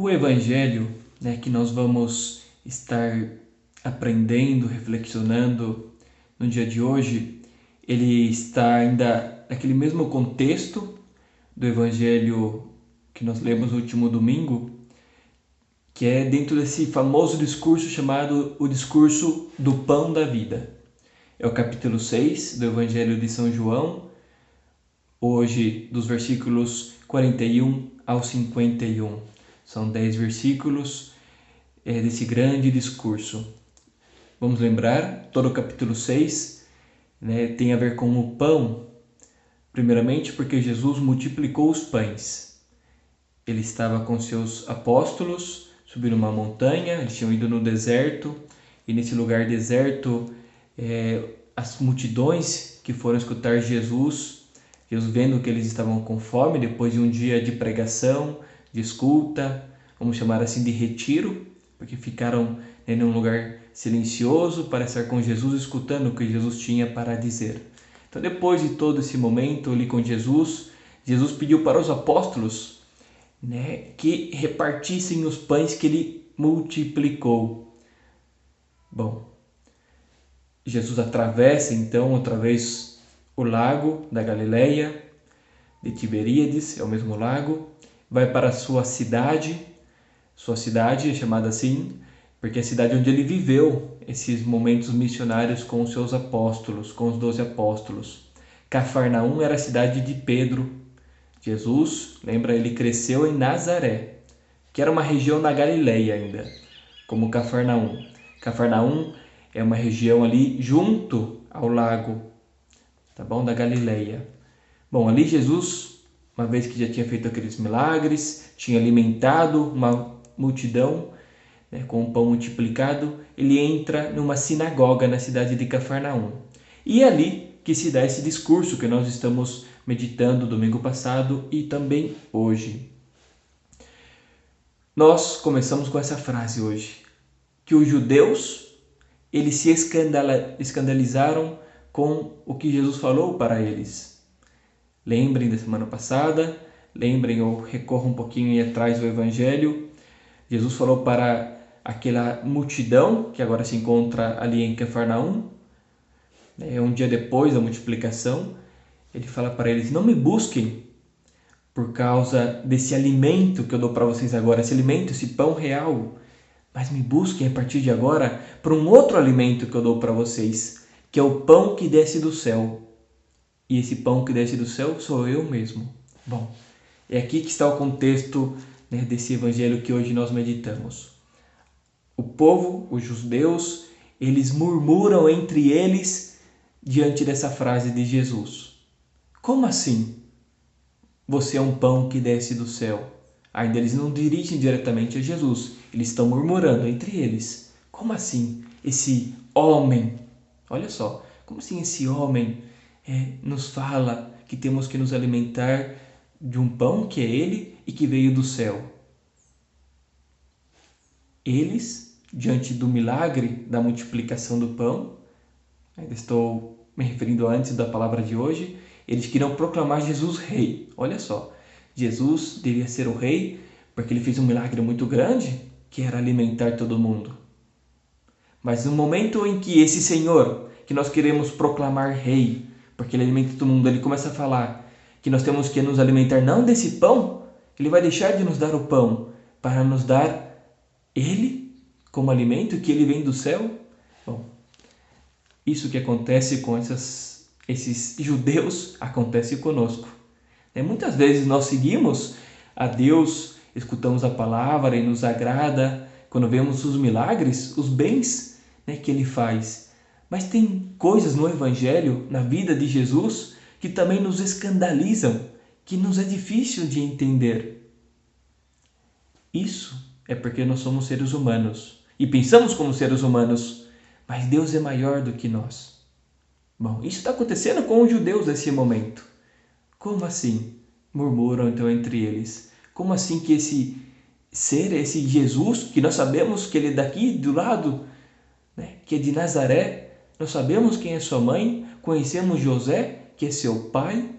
O Evangelho, que nós vamos estar aprendendo, reflexionando no dia de hoje, ele está ainda naquele mesmo contexto do Evangelho que nós lemos no último domingo, que é dentro desse famoso discurso chamado o discurso do pão da vida. É o capítulo 6 do Evangelho de São João, hoje dos versículos 41 ao 51. São 10 versículos desse grande discurso. Vamos lembrar, todo o capítulo 6 tem a ver com o pão, primeiramente porque Jesus multiplicou os pães. Ele estava com seus apóstolos, subiram uma montanha, eles tinham ido no deserto, e nesse lugar deserto, as multidões que foram escutar Jesus vendo que eles estavam com fome, depois de um dia de pregação, de escuta, vamos chamar assim de retiro, porque ficaram em um lugar silencioso para estar com Jesus, escutando o que Jesus tinha para dizer. Então, depois de todo esse momento ali com Jesus, Jesus pediu para os apóstolos que repartissem os pães que ele multiplicou. Bom, Jesus atravessa então outra vez o lago da Galileia, de Tiberíades, é o mesmo lago, vai para a sua cidade é chamada assim, porque é a cidade onde ele viveu esses momentos missionários com os seus apóstolos, com os 12 apóstolos. Cafarnaum era a cidade de Pedro. Jesus, lembra, ele cresceu em Nazaré, que era uma região na Galileia ainda, como Cafarnaum. Cafarnaum é uma região ali junto ao lago, da Galileia. Bom, ali Jesus, uma vez que já tinha feito aqueles milagres, tinha alimentado uma multidão com o pão multiplicado, ele entra numa sinagoga na cidade de Cafarnaum. E é ali que se dá esse discurso que nós estamos meditando domingo passado e também hoje. Nós começamos com essa frase hoje, que os judeus eles se escandalizaram com o que Jesus falou para eles. Lembrem da semana passada, lembrem ou recorram um pouquinho aí atrás do Evangelho. Jesus falou para aquela multidão que agora se encontra ali em Cafarnaum, um dia depois da multiplicação, ele fala para eles: não me busquem por causa desse alimento que eu dou para vocês agora, esse alimento, esse pão real, mas me busquem a partir de agora por um outro alimento que eu dou para vocês, que é o pão que desce do céu. E esse pão que desce do céu sou eu mesmo. Bom, é aqui que está o contexto desse evangelho que hoje nós meditamos. O povo, os judeus, eles murmuram entre eles diante dessa frase de Jesus. Como assim? Você é um pão que desce do céu. Ainda eles não dirigem diretamente a Jesus, eles estão murmurando entre eles. Como assim? Esse homem, olha só, como assim esse homem nos fala que temos que nos alimentar de um pão que é ele e que veio do céu? Eles, diante do milagre da multiplicação do pão, ainda estou me referindo antes da palavra de hoje, eles queriam proclamar Jesus rei. Olha só, Jesus devia ser o rei porque ele fez um milagre muito grande, que era alimentar todo mundo. Mas no momento em que esse Senhor, que nós queremos proclamar rei, porque ele alimenta todo mundo, ele começa a falar que nós temos que nos alimentar não desse pão, ele vai deixar de nos dar o pão para nos dar ele como alimento, que ele vem do céu. Bom, isso que acontece com esses judeus acontece conosco. Muitas vezes nós seguimos a Deus, escutamos a palavra e nos agrada quando vemos os milagres, os bens que ele faz. Mas tem coisas no Evangelho, na vida de Jesus, que também nos escandalizam, que nos é difícil de entender. Isso é porque nós somos seres humanos e pensamos como seres humanos, mas Deus é maior do que nós. Bom, isso está acontecendo com os judeus nesse momento. Como assim? Murmuram então entre eles. Como assim que esse ser, esse Jesus, que nós sabemos que ele é daqui do lado, que é de Nazaré, nós sabemos quem é sua mãe, conhecemos José, que é seu pai.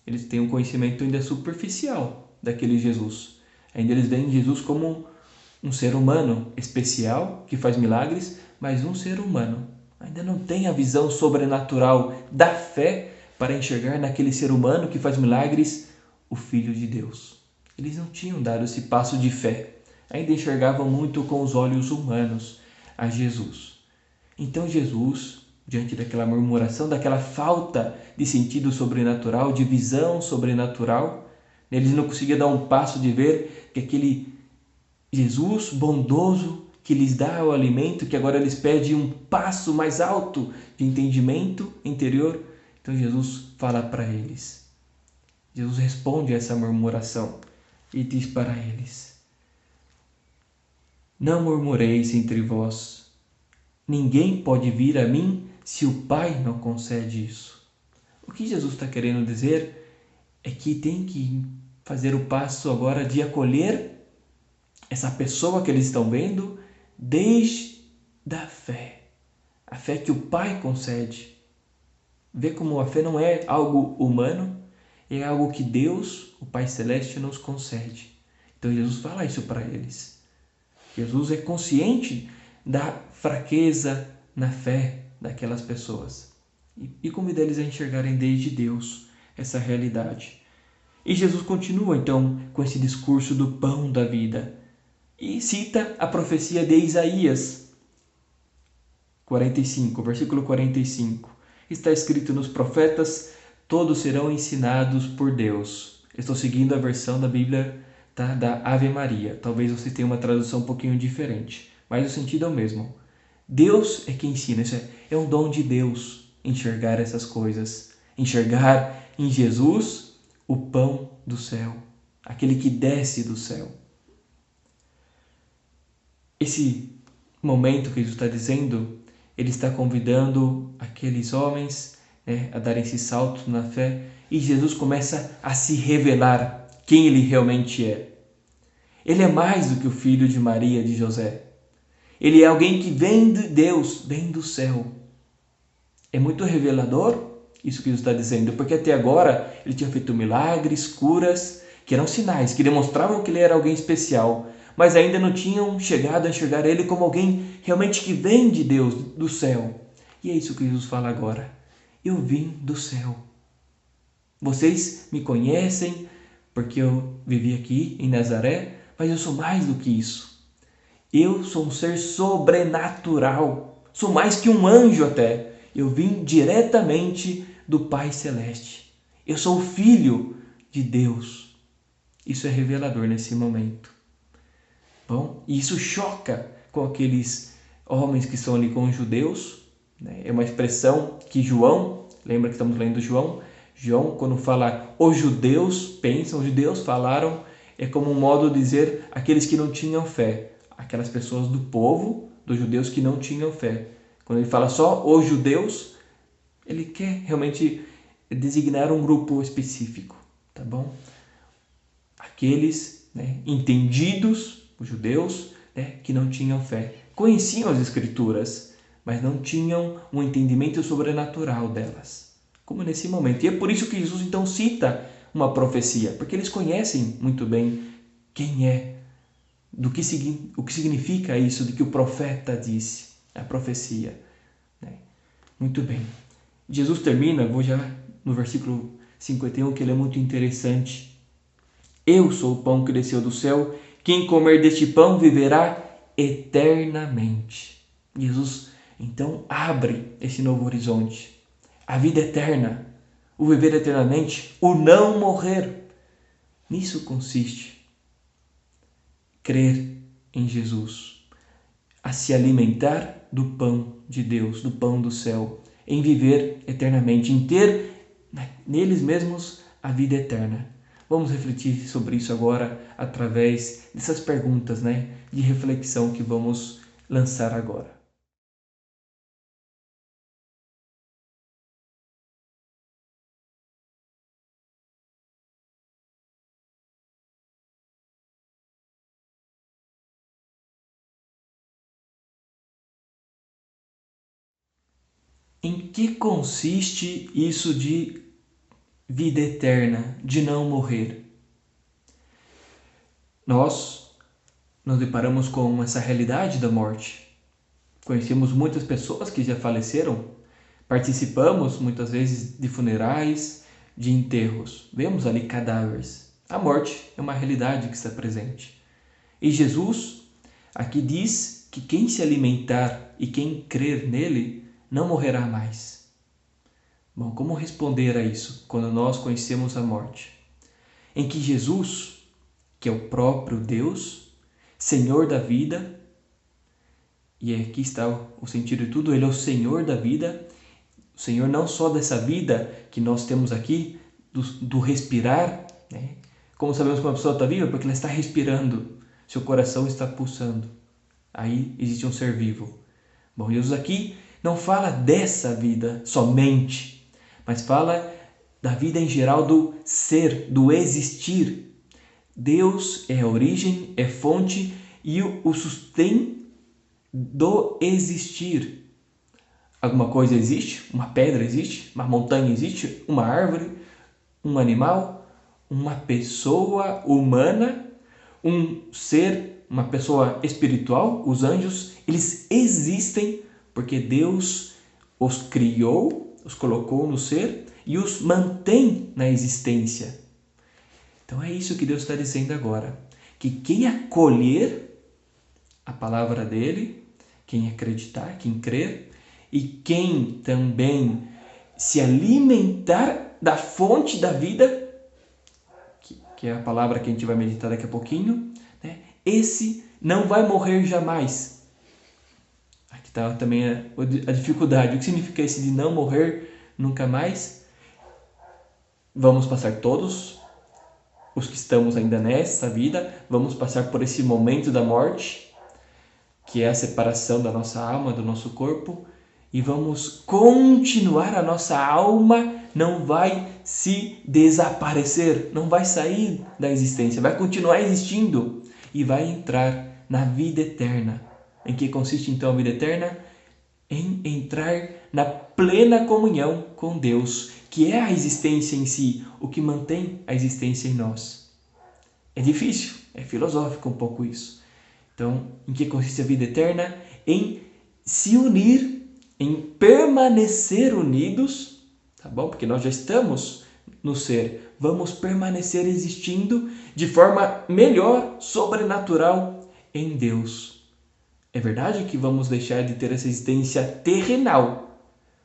Eles têm um conhecimento ainda superficial daquele Jesus. Ainda eles veem Jesus como um ser humano especial, que faz milagres, mas um ser humano. Ainda não tem a visão sobrenatural da fé para enxergar naquele ser humano que faz milagres o Filho de Deus. Eles não tinham dado esse passo de fé. Ainda enxergavam muito com os olhos humanos a Jesus. Então Jesus, diante daquela murmuração, daquela falta de sentido sobrenatural, de visão sobrenatural, eles não conseguiam dar um passo de ver que aquele Jesus bondoso que lhes dá o alimento, que agora lhes pede um passo mais alto de entendimento interior. Então Jesus fala para eles. Jesus responde a essa murmuração e diz para eles: não murmureis entre vós. Ninguém pode vir a mim se o Pai não concede isso. O que Jesus está querendo dizer é que tem que fazer o passo agora de acolher essa pessoa que eles estão vendo desde a fé. A fé que o Pai concede. Vê como a fé não é algo humano, é algo que Deus, o Pai Celeste, nos concede. Então Jesus fala isso para eles. Jesus é consciente da fraqueza na fé daquelas pessoas e convida eles a enxergarem desde Deus essa realidade. E Jesus continua então com esse discurso do pão da vida e cita a profecia de Isaías 45, versículo 45. Está escrito nos profetas: todos serão ensinados por Deus. Estou seguindo a versão da Bíblia da Ave Maria. Talvez você tenha uma tradução um pouquinho diferente, mas o sentido é o mesmo. Deus é quem ensina, isso é um dom de Deus enxergar essas coisas. Enxergar em Jesus o pão do céu, aquele que desce do céu. Esse momento que Jesus está dizendo, ele está convidando aqueles homens a darem esse salto na fé e Jesus começa a se revelar quem ele realmente é. Ele é mais do que o filho de Maria e de José. Ele é alguém que vem de Deus, vem do céu. É muito revelador isso que Jesus está dizendo, porque até agora ele tinha feito milagres, curas, que eram sinais, que demonstravam que ele era alguém especial, mas ainda não tinham chegado a enxergar ele como alguém realmente que vem de Deus, do céu. E é isso que Jesus fala agora. Eu vim do céu. Vocês me conhecem porque eu vivi aqui em Nazaré, mas eu sou mais do que isso. Eu sou um ser sobrenatural. Sou mais que um anjo até. Eu vim diretamente do Pai Celeste. Eu sou o Filho de Deus. Isso é revelador nesse momento. Bom, e isso choca com aqueles homens que estão ali com os judeus. É uma expressão que João, lembra que estamos lendo João? João, quando fala os judeus pensam, os judeus falaram, é como um modo de dizer aqueles que não tinham fé. Aquelas pessoas do povo, dos judeus que não tinham fé. Quando ele fala só os judeus, ele quer realmente designar um grupo específico, tá bom? Aqueles entendidos, os judeus, que não tinham fé. Conheciam as Escrituras, mas não tinham um entendimento sobrenatural delas, como nesse momento. E é por isso que Jesus então cita uma profecia, porque eles conhecem muito bem quem é, o que significa isso de que o profeta disse, a profecia. Muito bem. Jesus termina, vou já no versículo 51, que ele é muito interessante. Eu sou o pão que desceu do céu, quem comer deste pão viverá eternamente. Jesus então abre esse novo horizonte, a vida eterna, o viver eternamente, o não morrer. Nisso consiste crer em Jesus, a se alimentar do pão de Deus, do pão do céu, em viver eternamente, em ter neles mesmos a vida eterna. Vamos refletir sobre isso agora através dessas perguntas, de reflexão que vamos lançar agora. Em que consiste isso de vida eterna, de não morrer? nós nos deparamos com essa realidade da morte. Conhecemos muitas pessoas que já faleceram, participamos muitas vezes de funerais, de enterros, vemos ali cadáveres. A morte é uma realidade que está presente. E Jesus aqui diz que quem se alimentar e quem crer nele não morrerá mais. Bom, como responder a isso quando nós conhecemos a morte? Em que Jesus, que é o próprio Deus, Senhor da vida, e aqui está o sentido de tudo, Ele é o Senhor da vida, o Senhor não só dessa vida que nós temos aqui, do respirar, né? Como sabemos que uma pessoa está viva? Porque ela está respirando, seu coração está pulsando. Aí existe um ser vivo. Bom, Jesus aqui não fala dessa vida somente, mas fala da vida em geral, do ser, do existir. Deus é a origem, é fonte e o sustém do existir. Alguma coisa existe? Uma pedra existe? Uma montanha existe? Uma árvore? Um animal? Uma pessoa humana? Um ser, uma pessoa espiritual? Os anjos, eles existem porque Deus os criou, os colocou no ser e os mantém na existência. Então é isso que Deus está dizendo agora, que quem acolher a palavra dele, quem acreditar, quem crer, e quem também se alimentar da fonte da vida, que é a palavra que a gente vai meditar daqui a pouquinho, né? Esse não vai morrer jamais. Aqui está também a dificuldade. O que significa esse de não morrer nunca mais? Vamos passar todos, os que estamos ainda nessa vida, vamos passar por esse momento da morte, que é a separação da nossa alma, do nosso corpo, e vamos continuar, a nossa alma não vai se desaparecer, não vai sair da existência, vai continuar existindo e vai entrar na vida eterna. Em que consiste então a vida eterna? Em entrar na plena comunhão com Deus, que é a existência em si, o que mantém a existência em nós. É difícil, é filosófico um pouco isso. Então, em que consiste a vida eterna? Em se unir, em permanecer unidos, tá bom? Porque nós já estamos no ser, vamos permanecer existindo de forma melhor, sobrenatural em Deus. É verdade que vamos deixar de ter essa existência terrenal,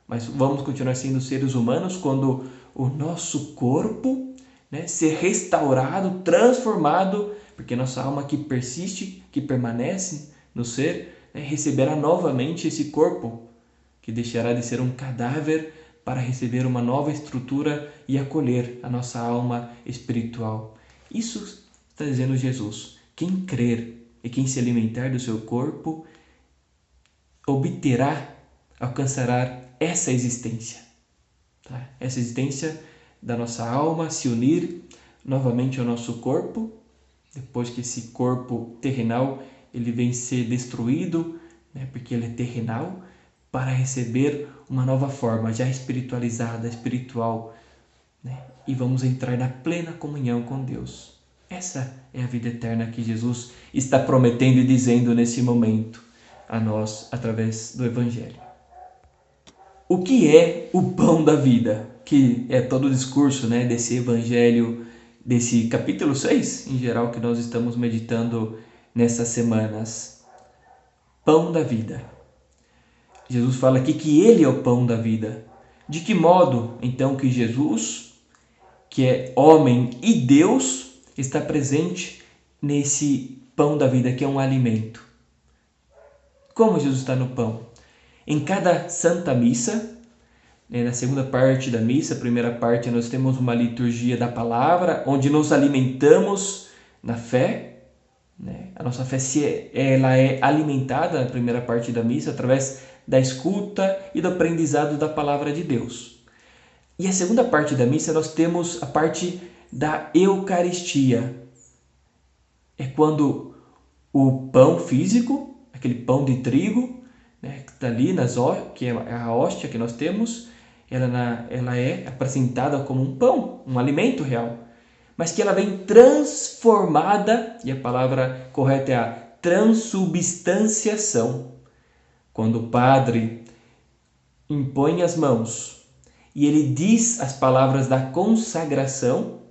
mas vamos continuar sendo seres humanos quando o nosso corpo, né, ser restaurado, transformado, porque nossa alma que persiste, que permanece no ser, né, receberá novamente esse corpo, que deixará de ser um cadáver para receber uma nova estrutura e acolher a nossa alma espiritual. Isso está dizendo Jesus. Quem crer e quem se alimentar do seu corpo obterá, alcançará essa existência. Tá? Essa existência da nossa alma se unir novamente ao nosso corpo, depois que esse corpo terrenal ele vem ser destruído, né, porque ele é terrenal, para receber uma nova forma, já espiritualizada, espiritual, né? E vamos entrar na plena comunhão com Deus. Essa é a vida eterna que Jesus está prometendo e dizendo nesse momento a nós através do Evangelho. O que é o pão da vida? Que é todo o discurso, né, desse Evangelho, desse capítulo 6, em geral, que nós estamos meditando nessas semanas. Pão da vida. Jesus fala aqui que Ele é o pão da vida. De que modo, então, que Jesus, que é homem e Deus, está presente nesse pão da vida, que é um alimento? Como Jesus está no pão? Em cada Santa Missa, na segunda parte da missa, a primeira parte, nós temos uma liturgia da palavra, onde nos alimentamos na fé. A nossa fé ela é alimentada na primeira parte da missa através da escuta e do aprendizado da palavra de Deus. E a segunda parte da missa nós temos a parte da Eucaristia. É quando o pão físico, aquele pão de trigo, né, que está ali, que é a hóstia que nós temos, ela é apresentada como um pão, um alimento real. mas que ela vem transformada, e a palavra correta é a transubstanciação. Quando o padre impõe as mãos e ele diz as palavras da consagração,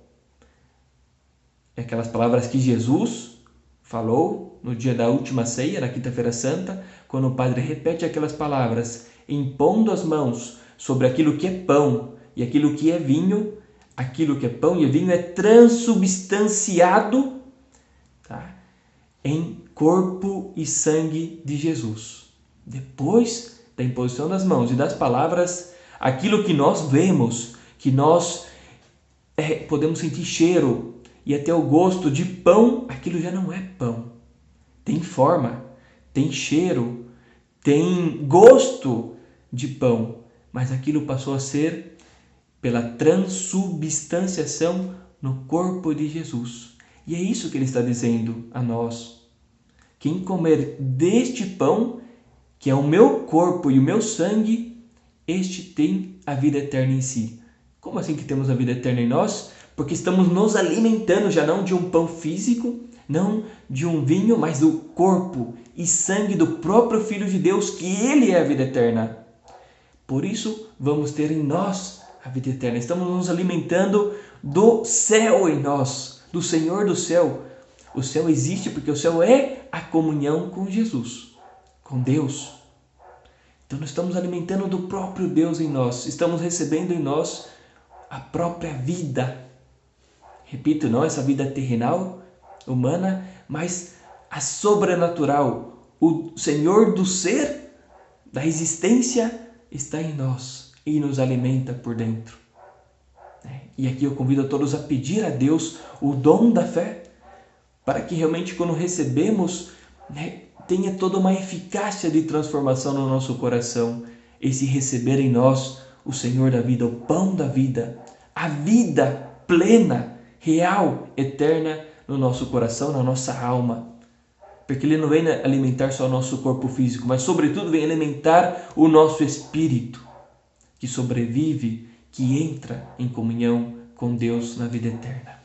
aquelas palavras que Jesus falou no dia da última ceia, na quinta-feira santa, quando o padre repete aquelas palavras, impondo as mãos sobre aquilo que é pão e aquilo que é vinho, aquilo que é pão e vinho é transubstanciado, tá, em corpo e sangue de Jesus. Depois da imposição das mãos e das palavras, aquilo que nós vemos, que nós podemos sentir cheiro e até o gosto de pão, aquilo já não é pão. Tem forma, tem cheiro, tem gosto de pão, mas aquilo passou a ser pela transubstanciação no corpo de Jesus. E é isso que ele está dizendo a nós. Quem comer deste pão, que é o meu corpo e o meu sangue, este tem a vida eterna em si. Como assim que temos a vida eterna em nós? Porque estamos nos alimentando já não de um pão físico, não de um vinho, mas do corpo e sangue do próprio Filho de Deus, que Ele é a vida eterna. Por isso, vamos ter em nós a vida eterna. Estamos nos alimentando do céu em nós, do Senhor do céu. O céu existe porque o céu é a comunhão com Jesus, com Deus. Então, nós estamos alimentando do próprio Deus em nós. Estamos recebendo em nós a própria vida. Repito, não essa vida terrenal, humana, mas a sobrenatural. O Senhor do ser, da existência, está em nós e nos alimenta por dentro. E aqui eu convido a todos a pedir a Deus o dom da fé, para que realmente quando recebemos, tenha toda uma eficácia de transformação no nosso coração. Esse receber em nós o Senhor da vida, o pão da vida, a vida plena, real, eterna no nosso coração, na nossa alma. Porque Ele não vem alimentar só o nosso corpo físico, mas sobretudo vem alimentar o nosso espírito, que sobrevive, que entra em comunhão com Deus na vida eterna.